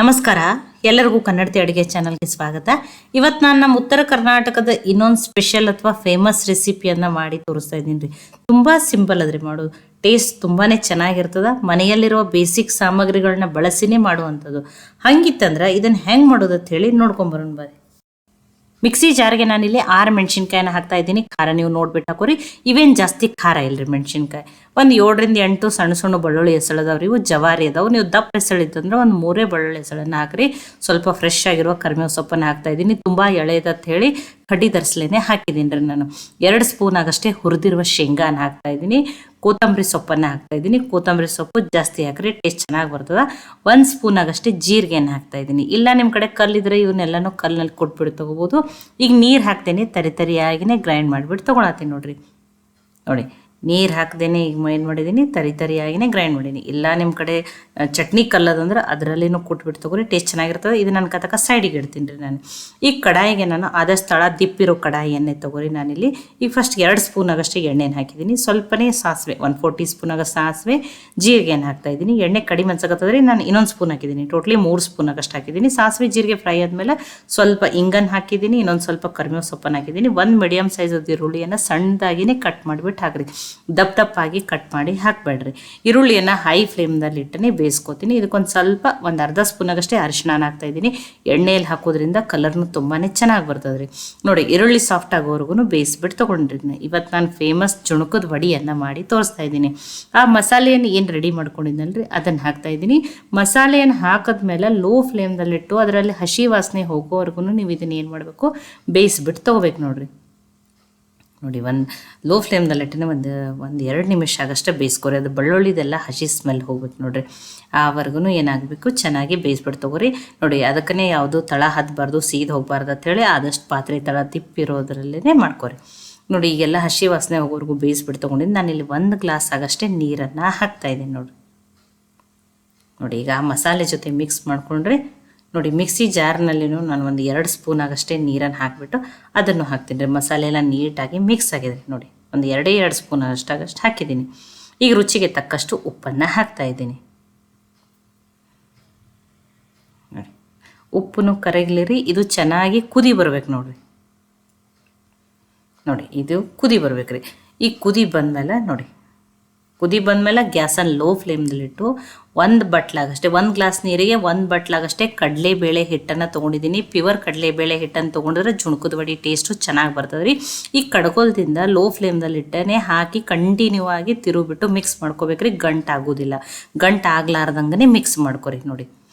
ನಮಸ್ಕಾರ, ಎಲ್ಲರಿಗೂ ಕನ್ನಡತಿ ಅಡುಗೆ ಚಾನಲ್ಗೆ ಸ್ವಾಗತ. ಇವತ್ತು ನಾನು ನಮ್ಮ ಉತ್ತರ ಕರ್ನಾಟಕದ ಇನ್ನೊಂದು ಸ್ಪೆಷಲ್ ಅಥವಾ ಫೇಮಸ್ ರೆಸಿಪಿಯನ್ನು ಮಾಡಿ ತೋರಿಸ್ತಾ ಇದ್ದೀನಿ ರೀ. ತುಂಬ ಸಿಂಪಲ್ ಅದ್ರಿ ಮಾಡೋದು. ಟೇಸ್ಟ್ ತುಂಬಾ ಚೆನ್ನಾಗಿರ್ತದೆ. ಮನೆಯಲ್ಲಿರುವ ಬೇಸಿಕ್ ಸಾಮಗ್ರಿಗಳನ್ನ ಬಳಸಿನೇ ಮಾಡುವಂಥದ್ದು. ಹಂಗಿತ್ತಂದ್ರೆ ಇದನ್ನು ಹೆಂಗೆ ಮಾಡೋದು ಅಂತ ಹೇಳಿ ನೋಡ್ಕೊಂಬರೋಣ ಬರ್ರಿ. ಮಿಕ್ಸಿ ಜಾರ್ಗೆ ನಾನಿಲ್ಲಿ 6 ಮೆಣಸಿನ್ಕಾಯಿನ ಹಾಕ್ತಾ ಇದ್ದೀನಿ. ಖಾರ ನೀವು ನೋಡ್ಬಿಟ್ಟು ಹಾಕೋರಿ. ಇವೇನು ಜಾಸ್ತಿ ಖಾರ ಇಲ್ಲರಿ ಮೆಣಸಿನ್ಕಾಯಿ. ಒಂದು 7ರಿಂದ 8 ಸಣ್ಣ ಸಣ್ಣ ಬೆಳ್ಳುಳ್ಳಿ ಹೆಸಳದವ್ರಿ. ಇವು ಜವಾರಿ ಅದಾವೆ. ನೀವು ದಪ್ಪ ಹೆಸಳಿತ್ತಂದ್ರೆ ಒಂದು 3 ಬೆಳ್ಳುಳ್ಳಿ ಹೆಸಳನ್ನು ಹಾಕ್ರಿ. ಸ್ವಲ್ಪ ಫ್ರೆಶ್ ಆಗಿರುವ ಕರಿಬೇವು ಸೊಪ್ಪನ್ನು ಹಾಕ್ತಾ ಇದ್ದೀನಿ. ತುಂಬ ಎಳೆಯದಂತ ಹೇಳಿ ಕಡ್ಡಿ ತರಿಸ್ಲೇನೆ ಹಾಕಿದ್ದೀನಿ ರೀ ನಾನು. 2 ಸ್ಪೂನ್ ಆಗಷ್ಟೇ ಹುರಿದಿರುವ ಶೇಂಗಾನ ಹಾಕ್ತಾ ಇದ್ದೀನಿ. ಕೊತ್ತಂಬರಿ ಸೊಪ್ಪನ್ನು ಹಾಕ್ತಾ ಇದ್ದೀನಿ. ಕೊತ್ತಂಬರಿ ಸೊಪ್ಪು ಜಾಸ್ತಿ ಹಾಕ್ರಿ, ಟೇಸ್ಟ್ ಚೆನ್ನಾಗಿ ಬರ್ತದೆ. 1 ಸ್ಪೂನ್ ಆಗಷ್ಟೇ ಜೀರಿಗೆನ ಹಾಕ್ತಾ ಇದ್ದೀನಿ. ಇಲ್ಲ ನಿಮ್ಮ ಕಡೆ ಕಲ್ಲಿದ್ರೆ ಇವನ್ನೆಲ್ಲನೂ ಕಲ್ಲಿನಲ್ಲಿ ಕೊಟ್ಬಿಟ್ಟು ತೊಗೋಬೋದು. ಈಗ ನೀರು ಹಾಕ್ತೇನೆ, ತರಿಯಾಗಿನೇ ಗ್ರೈಂಡ್ ಮಾಡಿಬಿಟ್ಟು ತೊಗೊಳತ್ತೀನಿ ನೋಡಿರಿ. ನೋಡಿ, ನೀರು ಹಾಕ್ದೇನೆ ಈಗ ಏನು ಮಾಡಿದ್ದೀನಿ, ತರಿಯಾಗಿನೇ ಗ್ರೈಂಡ್ ಮಾಡೀನಿ. ಇಲ್ಲ ನಿಮ್ಮ ಕಡೆ ಚಟ್ನಿ ಕಲ್ಲದಂದ್ರೆ ಅದರಲ್ಲಿನೂ ಕೊಟ್ಬಿಟ್ಟು ತೊಗೊರಿ, ಟೇಸ್ಟ್ ಚೆನ್ನಾಗಿರ್ತದೆ. ಇದು ನನ್ನ ಕತಕ ಸೈಡಿಗೆ ಇಡ್ತೀನಿ ರೀ ನಾನು. ಈ ಕಡಾಯಿಗೆ ನಾನು ಆದಷ್ಟು ತಳ ದಿಪ್ಪಿರೋ ಕಡಾಯಿ ಎಣ್ಣೆ ತೊಗೊರಿ. ನಾನಿಲ್ಲಿ ಈಗ ಫಸ್ಟ್ 2 ಸ್ಪೂನ್ ಆಗಷ್ಟೇ ಎಣ್ಣೆನ ಹಾಕಿದ್ದೀನಿ. ಸ್ವಲ್ಪನೇ ಸಾಸಿವೆ, 1/4 ಟೀ ಸ್ಪೂನ್ ಆಗ ಸಾಸಿವೆ, ಜೀರಿಗೆನ ಹಾಕ್ತಾ ಇದ್ದೀನಿ. ಎಣ್ಣೆ ಕಡಿಮೆ ಅನ್ಸಕತ್ತದ್ರಿ, ನಾನು ಇನ್ನೊಂದು ಸ್ಪೂನ್ ಹಾಕಿದ್ದೀನಿ. ಟೋಟ್ಲಿ 3 ಸ್ಪೂನ್ ಆಗಷ್ಟು ಹಾಕಿದ್ದೀನಿ. ಸಾಸಿವೆ ಜೀರಿಗೆ ಫ್ರೈ ಆದಮೇಲೆ ಸ್ವಲ್ಪ ಇಂಗನ್ ಹಾಕಿದ್ದೀನಿ. ಇನ್ನೊಂದು ಸ್ವಲ್ಪ ಕರಿಬೇವು ಸೊಪ್ಪನ್ನು ಹಾಕಿದ್ದೀನಿ. 1 ಮೀಡಿಯಮ್ ಸೈಜ್ ಈರುಳ್ಳಿಯನ್ನು ಸಣ್ಣದಾಗಿನೇ ಕಟ್ ಮಾಡಿಬಿಟ್ಟು ಹಾಕ್ರಿ. ದಪ್ಪಾಗಿ ಕಟ್ ಮಾಡಿ ಹಾಕಬೇಡ್ರಿ. ಈರುಳ್ಳಿಯನ್ನು ಹೈ ಫ್ಲೇಮ್ದಲ್ಲಿ ಇಟ್ಟನೆ ಬೇಯಿಸ್ಕೊತೀನಿ. ಇದಕ್ಕೊಂದು ಸ್ವಲ್ಪ ಒಂದು ಅರ್ಧ ಸ್ಪೂನ್ ಆಗಷ್ಟೇ ಅರಿಶಿನ ಹಾಕ್ತಾ ಇದ್ದೀನಿ. ಎಣ್ಣೆಯಲ್ಲಿ ಹಾಕೋದ್ರಿಂದ ಕಲರ್ನು ತುಂಬಾ ಚೆನ್ನಾಗಿ ಬರ್ತದೆ ರೀ. ನೋಡಿ, ಈರುಳ್ಳಿ ಸಾಫ್ಟ್ ಆಗೋವರೆಗೂ ಬೇಯಿಸ್ಬಿಟ್ಟು ತೊಗೊಂಡಿದ್ದೀನಿ. ಇವತ್ತು ನಾನು ಫೇಮಸ್ ಜುಣಕದ ವಡಿಯನ್ನು ಮಾಡಿ ತೋರಿಸ್ತಾ ಇದ್ದೀನಿ. ಆ ಮಸಾಲೆಯನ್ನು ಏನು ರೆಡಿ ಮಾಡ್ಕೊಂಡಿದ್ದಲ್ರಿ ಅದನ್ನು ಹಾಕ್ತಾ ಇದ್ದೀನಿ. ಮಸಾಲೆಯನ್ನು ಹಾಕಿದ್ಮೇಲೆ ಲೋ ಫ್ಲೇಮ್ದಲ್ಲಿಟ್ಟು ಅದರಲ್ಲಿ ಹಸಿ ವಾಸನೆ ಹೋಗೋವರೆಗೂ ನೀವು ಇದನ್ನು ಏನು ಮಾಡಬೇಕು, ಬೇಯಿಸ್ಬಿಟ್ಟು ತೊಗೋಬೇಕು ನೋಡಿರಿ. ನೋಡಿ, ಲೋ ಫ್ಲೇಮ್ದಲ್ಲಿಟ್ಟನೆ ಒಂದು 2 ನಿಮಿಷ ಆಗಷ್ಟೇ ಬೇಯಿಸ್ಕೊರಿ. ಅದು ಬೆಳ್ಳುಳ್ಳಿದೆಲ್ಲ ಹಸಿ ಸ್ಮೆಲ್ ಹೋಗ್ಬೇಕು ನೋಡಿರಿ. ಆವರೆಗೂ ಏನಾಗಬೇಕು, ಚೆನ್ನಾಗಿ ಬೇಯಿಸ್ಬಿಟ್ಟು ತೊಗೋರಿ. ನೋಡಿ, ಅದಕ್ಕೇ ಯಾವುದು ತಳ ಹತ್ತಬಾರ್ದು, ಸೀದ್ ಹೋಗಬಾರ್ದು ಅಂತೇಳಿ ಆದಷ್ಟು ಪಾತ್ರೆ ತಳ ತಿಪ್ಪಿರೋದ್ರಲ್ಲೇ ಮಾಡ್ಕೊರಿ. ನೋಡಿ, ಈಗೆಲ್ಲ ಹಸಿ ವಾಸನೆ ಹೋಗೋವರೆಗೂ ಬೇಯಿಸ್ಬಿಟ್ಟು ತೊಗೊಂಡಿದ್ದು. ನಾನಿಲ್ಲಿ 1 ಗ್ಲಾಸ್ ಆಗಷ್ಟೇ ನೀರನ್ನು ಹಾಕ್ತಾಯಿದ್ದೀನಿ ನೋಡಿ. ನೋಡಿ, ಈಗ ಆ ಮಸಾಲೆ ಜೊತೆ ಮಿಕ್ಸ್ ಮಾಡಿಕೊಂಡ್ರೆ ನೋಡಿ, ಮಿಕ್ಸಿ ಜಾರ್ನಲ್ಲಿನೂ ನಾನು ಒಂದು 2 ಸ್ಪೂನ್ ಆಗಷ್ಟೇ ನೀರನ್ನು ಹಾಕಿಬಿಟ್ಟು ಅದನ್ನು ಹಾಕ್ತೀನಿ ರೀ. ಮಸಾಲೆ ಎಲ್ಲ ನೀಟಾಗಿ ಮಿಕ್ಸ್ ಆಗಿದೆ ನೋಡಿ. ಒಂದು 2 ಸ್ಪೂನ್ ಆಗಷ್ಟು ಹಾಕಿದ್ದೀನಿ. ಈಗ ರುಚಿಗೆ ತಕ್ಕಷ್ಟು ಉಪ್ಪನ್ನು ಹಾಕ್ತಾಯಿದ್ದೀನಿ. ನೋಡಿ, ಉಪ್ಪನ್ನು ಕರಗಲಿರಿ. ಇದು ಚೆನ್ನಾಗಿ ಕುದಿ ಬರ್ಬೇಕು ನೋಡಿರಿ. ನೋಡಿ, ಇದು ಕುದಿ ಬರ್ಬೇಕು ರೀ. ಈ ಕುದಿ ಬಂದಮೇಲೆ ಗ್ಯಾಸನ್ನು ಲೋ ಫ್ಲೇಮ್ದಲ್ಲಿಟ್ಟು 1 ಬಟ್ಲಾಗಷ್ಟೇ, 1 ಗ್ಲಾಸ್ ನೀರಿಗೆ 1 ಬಟ್ಲಾಗಷ್ಟೇ ಕಡಲೆಬೇಳೆ ಹಿಟ್ಟನ್ನು ತೊಗೊಂಡಿದ್ದೀನಿ. ಪ್ಯೂರ್ ಕಡಲೆಬೇಳೆ ಹಿಟ್ಟನ್ನು ತೊಗೊಂಡಿದ್ರೆ ಜುಣಕದ ವಡಿ ಟೇಸ್ಟು ಚೆನ್ನಾಗಿ ಬರ್ತದೆ ರೀ. ಈ ಕಡ್ಗೋಲ್ದಿಂದ ಲೋ ಫ್ಲೇಮ್ದಲ್ಲಿಟ್ಟನೆ ಹಾಕಿ ಕಂಟಿನ್ಯೂ ಆಗಿ ತಿರುಗಿಬಿಟ್ಟು ಮಿಕ್ಸ್ ಮಾಡ್ಕೋಬೇಕ್ರಿ. ಗಂಟಾಗೋದಿಲ್ಲ. ಗಂಟಾಗ್ಲಾರ್ದಂಗೆ ಮಿಕ್ಸ್ ಮಾಡ್ಕೊರಿ. ನೋಡಿ,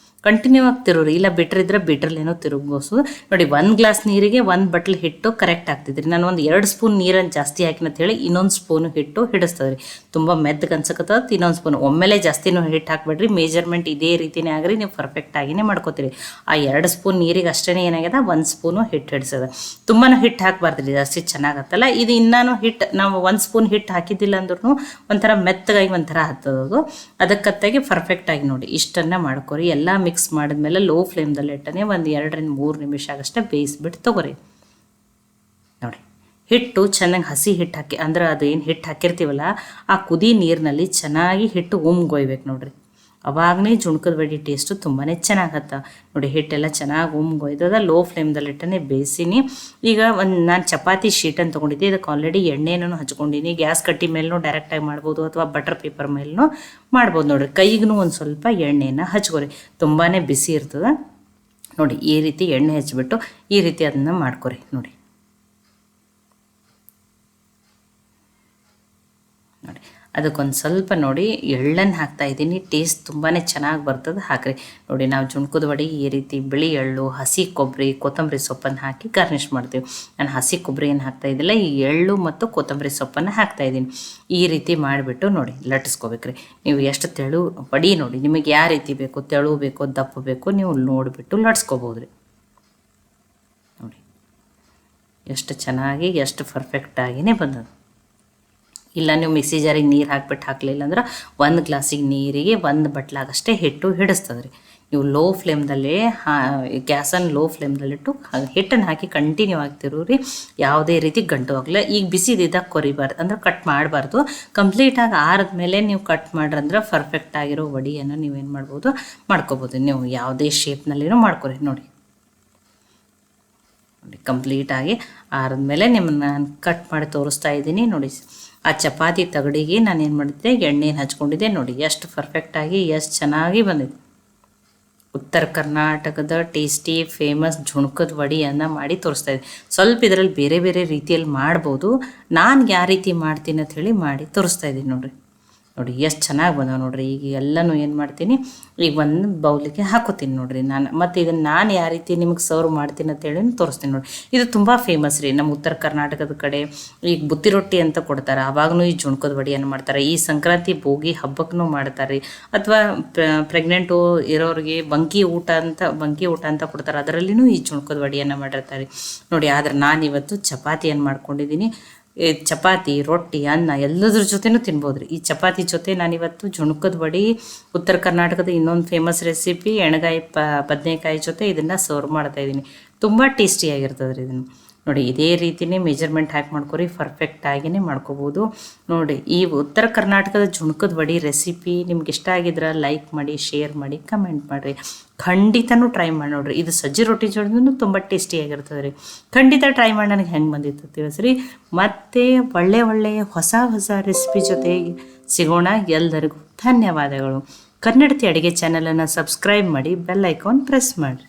ಕಂಟಿನ್ಯೂ ಆಗಿ ತಿರುಗ್ರಿ. ಇಲ್ಲ ಬಿಟ್ರಿದ್ರೆ ಬಿಟ್ರಲ್ಲೇನೋ ತಿರುಗಿಸೋದು. ನೋಡಿ, 1 ಗ್ಲಾಸ್ ನೀರಿಗೆ 1 ಬಟ್ಲು ಹಿಟ್ಟು ಕರೆಕ್ಟ್ ಆಗ್ತಿದ್ರಿ. ನಾನು ಒಂದು 2 ಸ್ಪೂನ್ ನೀರನ್ನು ಜಾಸ್ತಿ ಹಾಕಿನ ಹೇಳಿ ಇನ್ನೊಂದು ಸ್ಪೂನು ಹಿಟ್ಟು ಹಿಡಿಸ್ತದೆ ರೀ. ತುಂಬ ಮೆತ್ತಗೆ ಅನ್ಸಕತ್ತದ. ಇನ್ನೊಂದು ಸ್ಪೂನ್ ಒಮ್ಮೆಲೆ ಜಾಸ್ತಿನೂ ಹಿಟ್ಟು ಹಾಕ್ಬೇಡ್ರಿ. ಮೇಜರ್ಮೆಂಟ್ ಇದೇ ರೀತಿಯೇ ಆಗ್ರಿ, ನೀವು ಪರ್ಫೆಕ್ಟಾಗಿಯೇ ಮಾಡ್ಕೋತೀರಿ. ಆ 2 ಸ್ಪೂನ್ ನೀರಿಗೆ ಅಷ್ಟೇ ಏನಾಗ್ಯದ, 1 ಸ್ಪೂನು ಹಿಟ್ಟು ಹಿಡಿಸದ. ತುಂಬಾ ಹಿಟ್ಟು ಹಾಕಬಾರ್ದ್ರಿ, ಜಾಸ್ತಿ ಚೆನ್ನಾಗತ್ತಲ್ಲ. ಇದು ಇನ್ನೂ ಹಿಟ್ಟು ನಾವು 1 ಸ್ಪೂನ್ ಹಿಟ್ಟು ಹಾಕಿದ್ದಿಲ್ಲ ಅಂದ್ರೂ ಒಂಥರ ಮೆತ್ತಗಾಗಿ ಒಂಥರ ಹತ್ತದದು. ಅದಕ್ಕತ್ತಾಗಿ ಪರ್ಫೆಕ್ಟಾಗಿ ನೋಡಿ ಇಷ್ಟನ್ನು ಮಾಡ್ಕೊರಿ. ಎಲ್ಲ ಮಿಕ್ಸ್ ಮಾಡಿದ್ಮೇಲೆ ಲೋ ಫ್ಲೇಮ್ದಲ್ಲಿ ಇಟ್ಟನೆ ಒಂದು 2ರಿಂದ 3 ನಿಮಿಷ ಆಗಷ್ಟೇ ಬೇಯಿಸ್ಬಿಟ್ಟು ತೊಗೊರಿ. ನೋಡಿ, ಹಿಟ್ಟು ಚೆನ್ನಾಗಿ ಹಸಿ ಹಿಟ್ಟು ಹಾಕಿ ಅಂದ್ರೆ ಅದೇನು ಹಿಟ್ಟು ಹಾಕಿರ್ತೀವಲ್ಲ ಆ ಕುದಿ ನೀರಿನಲ್ಲಿ ಚೆನ್ನಾಗಿ ಹಿಟ್ಟು ಉಮ್ಗೊಯ್ಬೇಕು ನೋಡಿರಿ. ಅವಾಗನೇ ಜುಣಕದ ವಡಿ ಟೇಸ್ಟು ತುಂಬಾ ಚೆನ್ನಾಗತ್ತ. ನೋಡಿ, ಹಿಟ್ಟೆಲ್ಲ ಚೆನ್ನಾಗಿ ಉಮ್ಗೊಯ್ದದ. ಲೋ ಫ್ಲೇಮ್ದಲ್ಲಿಟ್ಟನೆ ಬೇಯಿಸಿನಿ. ಈಗ ನಾನು ಚಪಾತಿ ಶೀಟನ್ನು ತೊಗೊಂಡಿದ್ದೆ. ಇದಕ್ಕೆ ಆಲ್ರೆಡಿ ಎಣ್ಣೆನೂ ಹಚ್ಕೊಂಡಿನಿ. ಗ್ಯಾಸ್ ಕಟ್ಟಿ ಮೇಲೂ ಡೈರೆಕ್ಟಾಗಿ ಮಾಡ್ಬೋದು ಅಥವಾ ಬಟರ್ ಪೇಪರ್ ಮೇಲೂ ಮಾಡ್ಬೋದು ನೋಡಿರಿ. ಕೈಗೂ ಒಂದು ಸ್ವಲ್ಪ ಎಣ್ಣೆನ ಹಚ್ಕೊರಿ. ತುಂಬಾ ಬಿಸಿ ಇರ್ತದೆ ನೋಡಿ. ಈ ರೀತಿ ಎಣ್ಣೆ ಹಚ್ಬಿಟ್ಟು ಈ ರೀತಿ ಅದನ್ನು ಮಾಡ್ಕೊರಿ. ನೋಡಿ, ಅದಕ್ಕೊಂದು ಸ್ವಲ್ಪ ನೋಡಿ ಎಳ್ಳನ್ನು ಹಾಕ್ತಾಯಿದ್ದೀನಿ. ಟೇಸ್ಟ್ ತುಂಬಾ ಚೆನ್ನಾಗಿ ಬರ್ತದೆ, ಹಾಕ್ರಿ. ನೋಡಿ, ನಾವು ಜುಣಕದ ವಡಿ ಈ ರೀತಿ ಬಿಳಿ ಎಳ್ಳು, ಹಸಿ ಕೊಬ್ಬರಿ, ಕೊತ್ತಂಬರಿ ಸೊಪ್ಪನ್ನು ಹಾಕಿ ಗಾರ್ನಿಷ್ ಮಾಡ್ತೀವಿ. ನಾನು ಹಸಿ ಕೊಬ್ಬರಿ ಏನು ಹಾಕ್ತಾಯಿದ್ದಿಲ್ಲ, ಈ ಎಳ್ಳು ಮತ್ತು ಕೊತ್ತಂಬರಿ ಸೊಪ್ಪನ್ನು ಹಾಕ್ತಾಯಿದ್ದೀನಿ. ಈ ರೀತಿ ಮಾಡಿಬಿಟ್ಟು ನೋಡಿ ಲಟ್ಟಿಸ್ಕೋಬೇಕ್ರಿ. ನೀವು ಎಷ್ಟು ತೆಳು ವಡಿ ನೋಡಿ, ನಿಮಗೆ ಯಾವ ರೀತಿ ಬೇಕು, ತೆಳು ಬೇಕೋ ದಪ್ಪ ಬೇಕೋ ನೀವು ನೋಡಿಬಿಟ್ಟು ಲಟ್ಸ್ಕೋಬೋದು ರೀ. ನೋಡಿ, ಎಷ್ಟು ಚೆನ್ನಾಗಿ ಎಷ್ಟು ಪರ್ಫೆಕ್ಟಾಗಿಯೇ ಬಂದದ್ದು. ಇಲ್ಲ ನೀವು ಮಿಕ್ಸಿ ಜಾರಿಗೆ ನೀರು ಹಾಕ್ಬಿಟ್ಟು ಹಾಕಲಿಲ್ಲ ಅಂದ್ರೆ 1 ಗ್ಲಾಸಿಗೆ ನೀರಿಗೆ 1 ಬಟ್ಲಾಗಷ್ಟೇ ಹಿಟ್ಟು ಹಿಡಿಸ್ತದೆ ರೀ. ನೀವು ಲೋ ಫ್ಲೇಮ್ದಲ್ಲೇ ಗ್ಯಾಸನ್ನು ಲೋ ಫ್ಲೇಮ್ದಲ್ಲಿಟ್ಟು ಹಿಟ್ಟನ್ನು ಹಾಕಿ ಕಂಟಿನ್ಯೂ ಆಗ್ತಿರೋರಿ, ಯಾವುದೇ ರೀತಿ ಗಂಟು ಆಗಲ್ಲ. ಈಗ ಬಿಸಿದಿದ್ದಾಗ ಕೊರಿಬಾರ್ದು, ಅಂದ್ರೆ ಕಟ್ ಮಾಡಬಾರ್ದು. ಕಂಪ್ಲೀಟಾಗಿ ಆರಿದ್ಮೇಲೆ ನೀವು ಕಟ್ ಮಾಡ್ರಂದ್ರೆ ಪರ್ಫೆಕ್ಟ್ ಆಗಿರೋ ವಡಿಯನ್ನು ನೀವೇನು ಮಾಡ್ಬೋದು, ಮಾಡ್ಕೋಬೋದು. ನೀವು ಯಾವುದೇ ಶೇಪ್ನಲ್ಲಿನೂ ಮಾಡ್ಕೊರಿ. ನೋಡಿ ಕಂಪ್ಲೀಟಾಗಿ ಆರಿದ್ಮೇಲೆ ನಿಮ್ಮನ್ನು ನಾನು ಕಟ್ ಮಾಡಿ ತೋರಿಸ್ತಾ ಇದ್ದೀನಿ. ನೋಡಿ ಆ ಚಪಾತಿ ತಗಡಿಗೆ ನಾನು ಏನು ಮಾಡಿದ್ದೆ, ಎಣ್ಣೆನ ಹಚ್ಕೊಂಡಿದ್ದೆ. ನೋಡಿ ಎಷ್ಟು ಪರ್ಫೆಕ್ಟಾಗಿ ಎಷ್ಟು ಚೆನ್ನಾಗಿ ಬಂದಿದೆ. ಉತ್ತರ ಕರ್ನಾಟಕದ ಟೇಸ್ಟಿ ಫೇಮಸ್ ಜುಣ್ಕದ ವಡಿಯನ್ನು ಮಾಡಿ ತೋರಿಸ್ತಾ ಇದ್ದೀನಿ. ಸ್ವಲ್ಪ ಇದರಲ್ಲಿ ಬೇರೆ ಬೇರೆ ರೀತಿಯಲ್ಲಿ ಮಾಡ್ಬೋದು. ನಾನು ಯಾವ ರೀತಿ ಮಾಡ್ತೀನಿ ಅಂತ ಹೇಳಿ ಮಾಡಿ ತೋರಿಸ್ತಾ ಇದ್ದೀನಿ. ನೋಡಿ ಎಷ್ಟು ಚೆನ್ನಾಗಿ ಬಂದವು ನೋಡಿರಿ. ಈಗ ಎಲ್ಲನೂ ಏನು ಮಾಡ್ತೀನಿ, ಈಗ ಒಂದು ಬೌಲಿಗೆ ಹಾಕೋತೀನಿ ನೋಡಿರಿ ನಾನು. ಮತ್ತು ಇದನ್ನು ನಾನು ಯಾವ ರೀತಿ ನಿಮಗೆ ಸರ್ವ್ ಮಾಡ್ತೀನಿ ಅಂತೇಳಿ ತೋರಿಸ್ತೀನಿ ನೋಡಿ. ಇದು ತುಂಬ ಫೇಮಸ್ ರೀ ನಮ್ಮ ಉತ್ತರ ಕರ್ನಾಟಕದ ಕಡೆ. ಈಗ ಬುತ್ತಿ ರೊಟ್ಟಿ ಅಂತ ಕೊಡ್ತಾರೆ, ಆವಾಗೂ ಈ ಜುಣ್ಕದ ವಡಿಯನ್ನು ಮಾಡ್ತಾರೆ. ಈ ಸಂಕ್ರಾಂತಿ ಭೋಗಿ ಹಬ್ಬಕ್ಕೂ ಮಾಡ್ತಾರೆ ರೀ. ಅಥವಾ ಪ್ರೆಗ್ನೆಂಟು ಇರೋರಿಗೆ ಬಂಕಿ ಊಟ ಅಂತ ಕೊಡ್ತಾರೆ, ಅದರಲ್ಲಿನೂ ಈ ಜುಣ್ಕದ ವಡಿಯನ್ನು ಮಾಡಿರ್ತಾರೆ ನೋಡಿ. ಆದರೆ ನಾನಿವತ್ತು ಚಪಾತಿಯನ್ನು ಮಾಡ್ಕೊಂಡಿದ್ದೀನಿ. ಚಪಾತಿ, ರೊಟ್ಟಿ, ಅನ್ನ ಎಲ್ಲದ್ರ ಜೊತೆನೂ ತಿನ್ಬೋದು ರೀ. ಈ ಚಪಾತಿ ಜೊತೆ ನಾನಿವತ್ತು ಜುಣ್ಕದ ವಡಿ, ಉತ್ತರ ಕರ್ನಾಟಕದ ಇನ್ನೊಂದು ಫೇಮಸ್ ರೆಸಿಪಿ ಎಣ್ಗಾಯಿ ಬದನೆಕಾಯಿ ಜೊತೆ ಇದನ್ನು ಸರ್ವ್ ಮಾಡ್ತಾಯಿದ್ದೀನಿ. ತುಂಬ ಟೇಸ್ಟಿಯಾಗಿರ್ತದೆ ರೀ ಇದನ್ನು. ನೋಡಿ ಇದೇ ರೀತಿಯೇ ಮೆಜರ್ಮೆಂಟ್ ಹಾಕಿ ಮಾಡ್ಕೊರಿ, ಪರ್ಫೆಕ್ಟಾಗಿಯೇ ಮಾಡ್ಕೋಬೋದು. ನೋಡಿ ಈ ಉತ್ತರ ಕರ್ನಾಟಕದ ಜುಣ್ಕದ ವಡಿ ರೆಸಿಪಿ ನಿಮ್ಗೆ ಇಷ್ಟ ಆಗಿದ್ರೆ ಲೈಕ್ ಮಾಡಿ, ಶೇರ್ ಮಾಡಿ, ಕಮೆಂಟ್ ಮಾಡಿರಿ. ಖಂಡಿತನೂ ಟ್ರೈ ಮಾಡಿ ನೋಡಿರಿ. ಇದು ಸಜ್ಜಿ ರೊಟ್ಟಿ ಜೋಡಿನೂ ತುಂಬ ಟೇಸ್ಟಿಯಾಗಿರ್ತದೆ ರೀ. ಖಂಡಿತ ಟ್ರೈ ಮಾಡಿ ನನಗೆ ಹೆಂಗೆ ಬಂದಿತ್ತು ತಿಳಿಸ್ರಿ. ಮತ್ತು ಒಳ್ಳೆಯ ಹೊಸ ರೆಸಿಪಿ ಜೊತೆಗೆ ಸಿಗೋಣ. ಎಲ್ಲರಿಗೂ ಧನ್ಯವಾದಗಳು. ಕನ್ನಡತಿ ಅಡುಗೆ ಚಾನಲನ್ನು ಸಬ್ಸ್ಕ್ರೈಬ್ ಮಾಡಿ, ಬೆಲ್ ಐಕಾನ್ ಪ್ರೆಸ್ ಮಾಡಿರಿ.